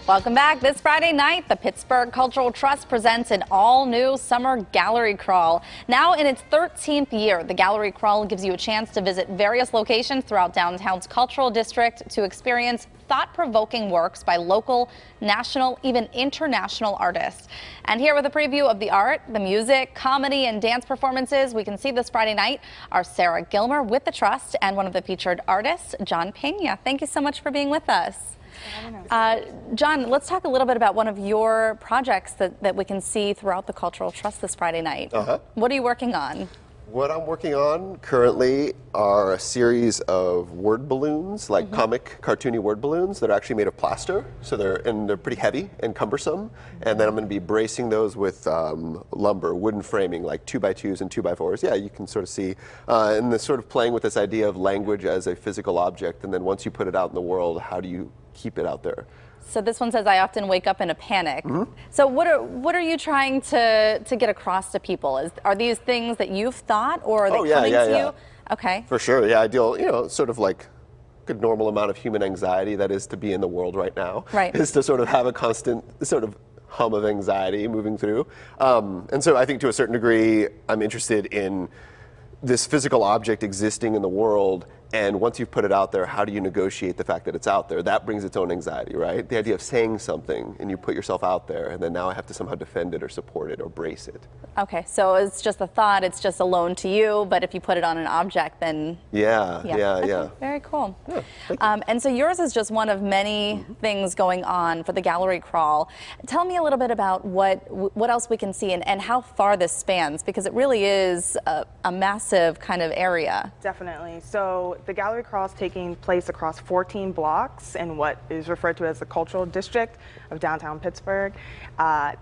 Welcome back. This Friday night, the Pittsburgh Cultural Trust presents an all-new summer gallery crawl. Now in its 13th year, the gallery crawl gives you a chance to visit various locations throughout downtown's cultural district to experience thought-provoking works by local, national, even international artists. And here with a preview of the art, the music, comedy, and dance performances we can see this Friday night are Sarah Gilmer with the Trust and one of the featured artists, John PENA. Thank you so much for being with us. John, let's talk a little bit about one of your projects that we can see throughout the Cultural Trust this Friday night. What are you working on? What I'm working on currently are a series of word balloons, like comic, cartoony word balloons that are actually made of plaster. So they're pretty heavy and cumbersome. And then I'm going to be bracing those with lumber, wooden framing, like 2x2s and 2x4s. Yeah, you can sort of see, and this sort of playing with this idea of language as a physical object. And then once you put it out in the world, how do you keep it out there? So this one says, I often wake up in a panic. So what are you trying to get across to people? Are these things that you've thought, or are they coming to you? Okay. For sure, yeah. I deal, sort of like a normal amount of human anxiety that is to be in the world right now. Right. Is to sort of have a constant sort of hum of anxiety moving through. And so I think to a certain degree, I'm interested in this physical object existing in the world, and once you've put it out there, how do you negotiate the fact that it's out there? That brings its own anxiety, right? The idea of saying something and you put yourself out there, and then now I have to somehow defend it or support it or brace it. Okay, so it's just a thought, it's just alone to you, but if you put it on an object, then... Yeah. Very cool. Yeah, and so yours is just one of many things going on for the gallery crawl. Tell me a little bit about what else we can see and how far this spans, because it really is a massive kind of area. Definitely. So the gallery crawl is taking place across 14 blocks in what is referred to as the cultural district of downtown Pittsburgh.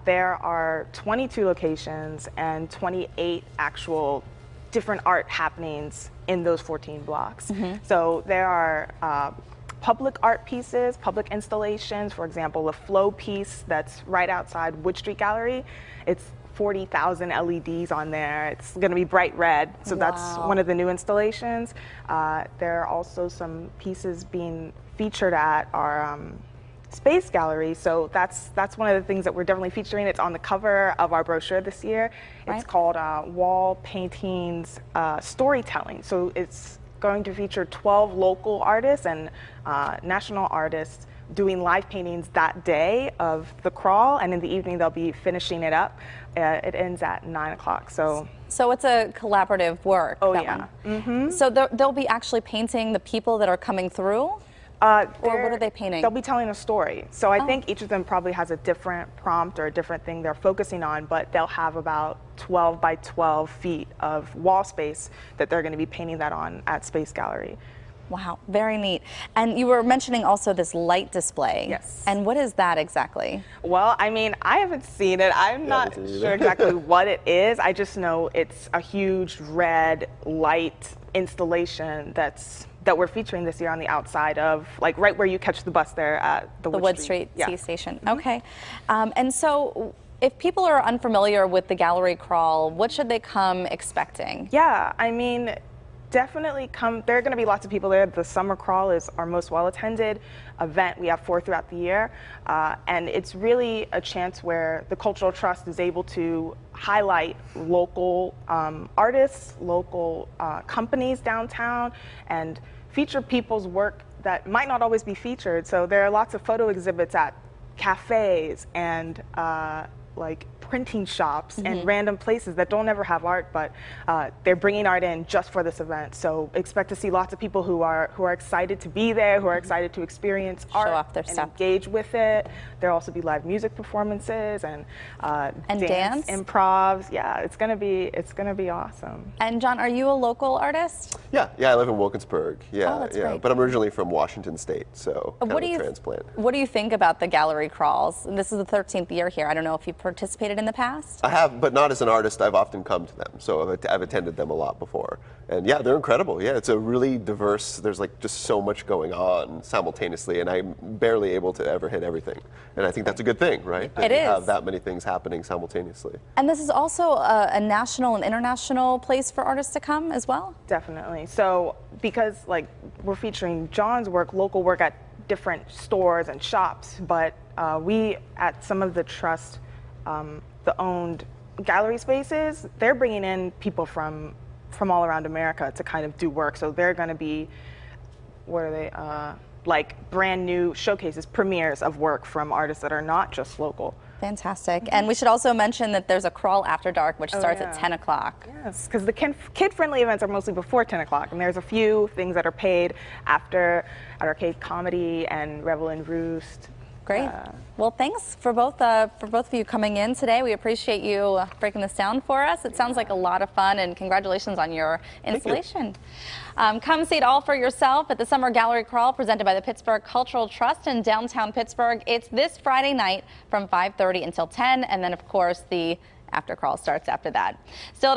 There are 22 locations and 28 actual different art happenings in those 14 blocks. So there are public art pieces, public installations. For example, a flow piece that's right outside Wood Street Gallery. It's 40,000 LEDs on there. It's going to be bright red, so that's one of the new installations. There are also some pieces being featured at our Space Gallery, so that's one of the things that we're definitely featuring. It's on the cover of our brochure this year. It's called Wall Paintings Storytelling. So it's going to feature 12 local artists and national artists doing live paintings that day of the crawl, and in the evening they'll be finishing it up. It ends at 9 o'clock. So it's a collaborative work. Oh, yeah. So they'll be actually painting the people that are coming through? Or what are they painting? They'll be telling a story. So I think each of them probably has a different prompt or a different thing they're focusing on, but they'll have about 12 by 12 feet of wall space that they're going to be painting that on at Space Gallery. Wow, very neat. And you were mentioning also this light display. Yes. And what is that exactly? Well, I mean, I haven't seen it. I'm not sure exactly what it is. I just know it's a huge red light installation that we're featuring this year on the outside of, like, right where you catch the bus there at the Wood Street T station. Okay. And so if people are unfamiliar with the gallery crawl, what should they come expecting? Yeah, I mean, definitely come. There are going to be lots of people there. The summer crawl is our most well-attended event. We have 4 throughout the year, and it's really a chance where the Cultural Trust is able to highlight local artists, local companies downtown, and feature people's work that might not always be featured. So there are lots of photo exhibits at cafes and like printing shops and random places that don't ever have art, but they're bringing art in just for this event. So expect to see lots of people who are excited to be there, who are excited to experience art, show off their and stuff, engage with it. There'll also be live music performances and dance, improvs. Yeah, it's gonna be awesome. And John, are you a local artist? Yeah, I live in Wilkinsburg. Yeah, oh, that's great. But I'm originally from Washington State, so kind of a transplant. What do you think about the gallery crawls? And this is the 13th year here. I don't know if you've participated in the past. I have, but not as an artist. I've often come to them, so I've attended them a lot before. And yeah, they're incredible. Yeah, it's a really diverse, there's like just so much going on simultaneously, and I'm barely able to ever hit everything. And I think that's a good thing, right? That it is. Have that many things happening simultaneously. And this is also a national and international place for artists to come as well? Definitely. So because like we're featuring John's work, local work at different stores and shops, but we at some of the trust, the owned gallery spaces, they're bringing in people from all around America to kind of do work. So they're going to be, what are they, like brand new showcases, premieres of work from artists that are not just local. Fantastic. And we should also mention that there's a crawl after dark, which starts at 10 o'clock. Yes, because the kid-friendly events are mostly before 10 o'clock, and there's a few things that are paid after, at Arcade Comedy and Revel and Roost. Great. Well, thanks for both of you coming in today. We appreciate you breaking this down for us. It sounds like a lot of fun, and congratulations on your installation. Come see it all for yourself at the Summer Gallery Crawl presented by the Pittsburgh Cultural Trust in downtown Pittsburgh. It's this Friday night from 5:30 until 10, and then of course the after crawl starts after that. Still to